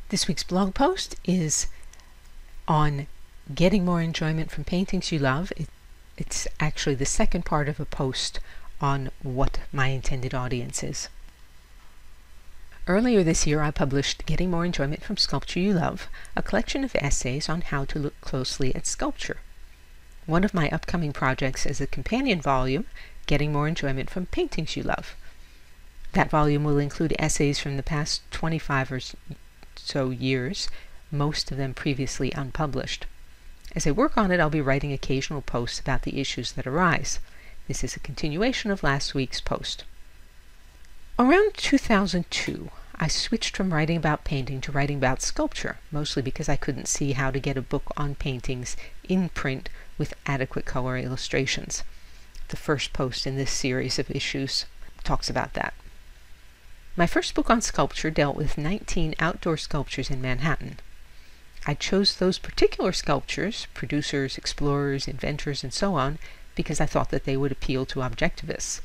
This week's blog post is on getting more enjoyment from paintings you love. It's actually the second part of a post on what my intended audience is. Earlier this year I published Getting More Enjoyment from Sculpture You Love, a collection of essays on how to look closely at sculpture. One of my upcoming projects is a companion volume, Getting More Enjoyment from Paintings You Love. That volume will include essays from the past 25 or so years, most of them previously unpublished. As I work on it, I'll be writing occasional posts about the issues that arise. This is a continuation of last week's post. Around 2002, I switched from writing about painting to writing about sculpture, mostly because I couldn't see how to get a book on paintings in print with adequate color illustrations. The first post in this series of issues talks about that. My first book on sculpture dealt with 19 outdoor sculptures in Manhattan. I chose those particular sculptures, producers, explorers, inventors, and so on, because I thought that they would appeal to objectivists.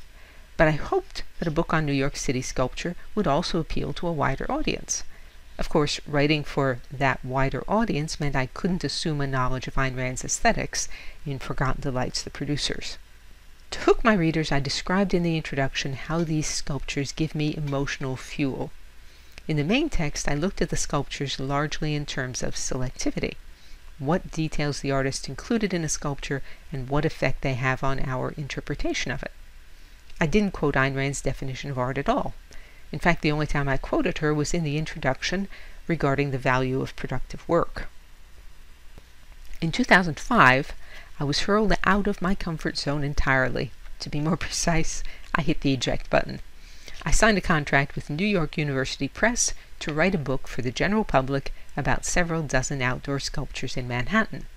But I hoped that a book on New York City sculpture would also appeal to a wider audience. Of course, writing for that wider audience meant I couldn't assume a knowledge of Ayn Rand's aesthetics in Forgotten Delights, The Producers. To hook my readers, I described in the introduction how these sculptures give me emotional fuel. In the main text, I looked at the sculptures largely in terms of selectivity. What details the artist included in a sculpture and what effect they have on our interpretation of it. I didn't quote Ayn Rand's definition of art at all. In fact, the only time I quoted her was in the introduction regarding the value of productive work. In 2005, I was hurled out of my comfort zone entirely. To be more precise, I hit the eject button. I signed a contract with New York University Press to write a book for the general public about several dozen outdoor sculptures in Manhattan.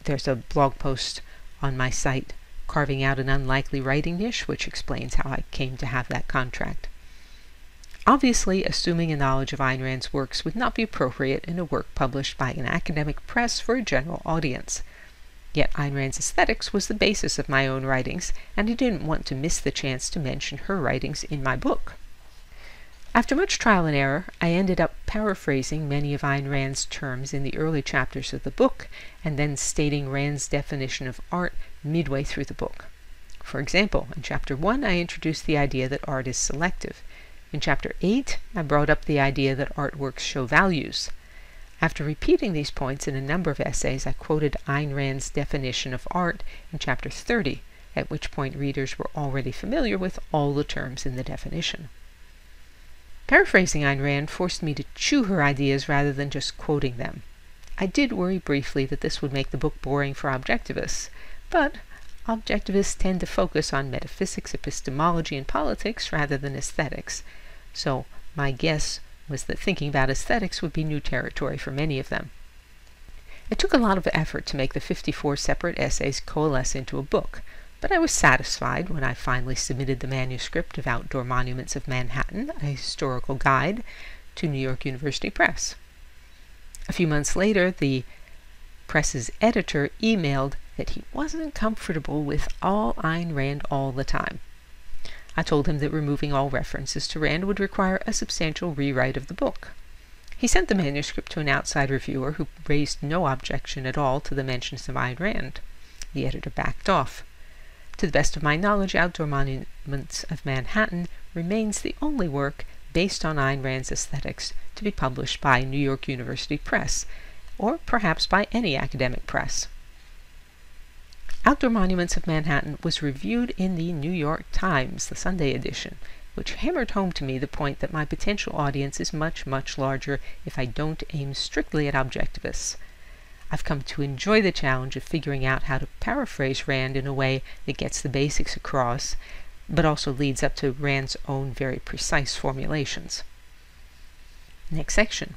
There's a blog post on my site, Carving Out an Unlikely Writing Niche, which explains how I came to have that contract. Obviously, assuming a knowledge of Ayn Rand's works would not be appropriate in a work published by an academic press for a general audience. Yet Ayn Rand's aesthetics was the basis of my own writings, and I didn't want to miss the chance to mention her writings in my book. After much trial and error, I ended up paraphrasing many of Ayn Rand's terms in the early chapters of the book, and then stating Rand's definition of art midway through the book. For example, in Chapter 1, I introduced the idea that art is selective. In Chapter 8, I brought up the idea that artworks show values. After repeating these points in a number of essays, I quoted Ayn Rand's definition of art in Chapter 30, at which point readers were already familiar with all the terms in the definition. Paraphrasing Ayn Rand forced me to chew her ideas rather than just quoting them. I did worry briefly that this would make the book boring for objectivists, but objectivists tend to focus on metaphysics, epistemology, and politics rather than aesthetics, so my guess was that thinking about aesthetics would be new territory for many of them. It took a lot of effort to make the 54 separate essays coalesce into a book, but I was satisfied when I finally submitted the manuscript of Outdoor Monuments of Manhattan, a historical guide, to New York University Press. A few months later, the press's editor emailed that he wasn't comfortable with all Ayn Rand all the time. I told him that removing all references to Rand would require a substantial rewrite of the book. He sent the manuscript to an outside reviewer who raised no objection at all to the mentions of Ayn Rand. The editor backed off. To the best of my knowledge, Outdoor Monuments of Manhattan remains the only work based on Ayn Rand's aesthetics to be published by New York University Press, or perhaps by any academic press. Outdoor Monuments of Manhattan was reviewed in the New York Times, the Sunday edition, which hammered home to me the point that my potential audience is much, much larger if I don't aim strictly at objectivists. I've come to enjoy the challenge of figuring out how to paraphrase Rand in a way that gets the basics across, but also leads up to Rand's own very precise formulations. Next section.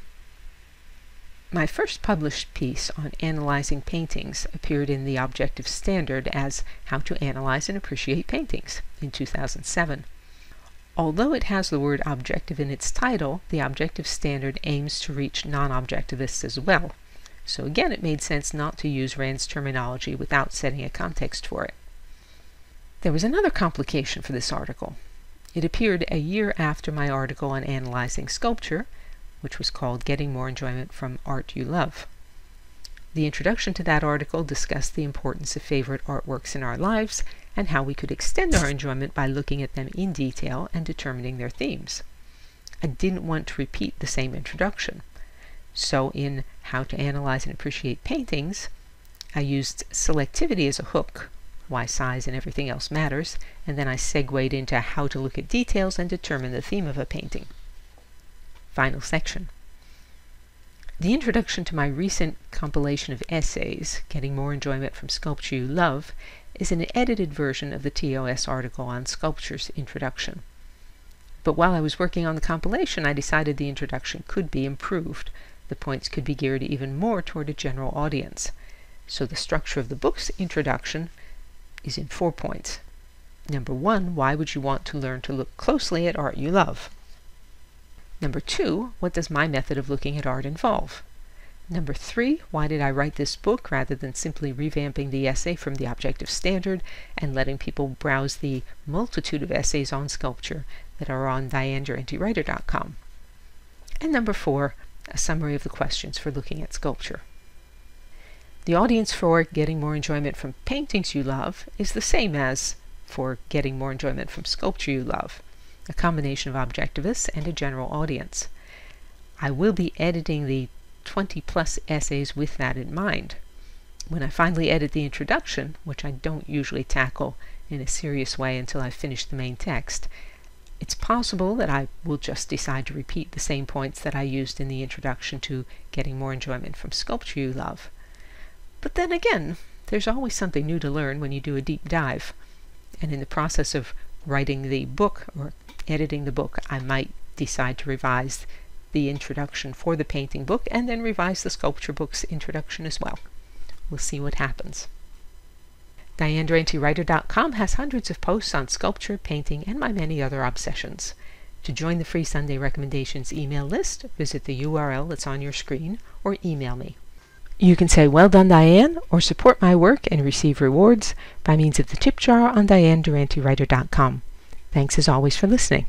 My first published piece on analyzing paintings appeared in the Objective Standard as How to Analyze and Appreciate Paintings in 2007. Although it has the word objective in its title, the Objective Standard aims to reach non-objectivists as well. So again, it made sense not to use Rand's terminology without setting a context for it. There was another complication for this article. It appeared a year after my article on analyzing sculpture, which was called Getting More Enjoyment from Art You Love. The introduction to that article discussed the importance of favorite artworks in our lives and how we could extend our enjoyment by looking at them in detail and determining their themes. I didn't want to repeat the same introduction, so in How to Analyze and Appreciate Paintings, I used selectivity as a hook, why size and everything else matters, and then I segued into how to look at details and determine the theme of a painting. Final section. The introduction to my recent compilation of essays, Getting More Enjoyment from Sculpture You Love, is an edited version of the TOS article on sculpture's introduction. But while I was working on the compilation, I decided the introduction could be improved. The points could be geared even more toward a general audience. So the structure of the book's introduction is in 4 points. Number 1, why would you want to learn to look closely at art you love? Number 2, what does my method of looking at art involve? Number 3, why did I write this book rather than simply revamping the essay from the objective standard and letting people browse the multitude of essays on sculpture that are on DianeDuranteWriter.com? And number 4, a summary of the questions for looking at sculpture. The audience for Getting More Enjoyment from Paintings You Love is the same as for Getting More Enjoyment from Sculpture You Love, a combination of objectivists and a general audience. I will be editing the 20-plus essays with that in mind. When I finally edit the introduction, which I don't usually tackle in a serious way until I've finished the main text, it's possible that I will just decide to repeat the same points that I used in the introduction to Getting More Enjoyment from Sculpture You Love. But then again, there's always something new to learn when you do a deep dive. And in the process of writing the book or editing the book, I might decide to revise the introduction for the painting book and then revise the sculpture book's introduction as well. We'll see what happens. DianeDuranteWriter.com has hundreds of posts on sculpture, painting, and my many other obsessions. To join the free Sunday Recommendations email list, visit the URL that's on your screen or email me. You can say, "Well done, Diane," or support my work and receive rewards by means of the tip jar on DianeDuranteWriter.com. Thanks as always for listening.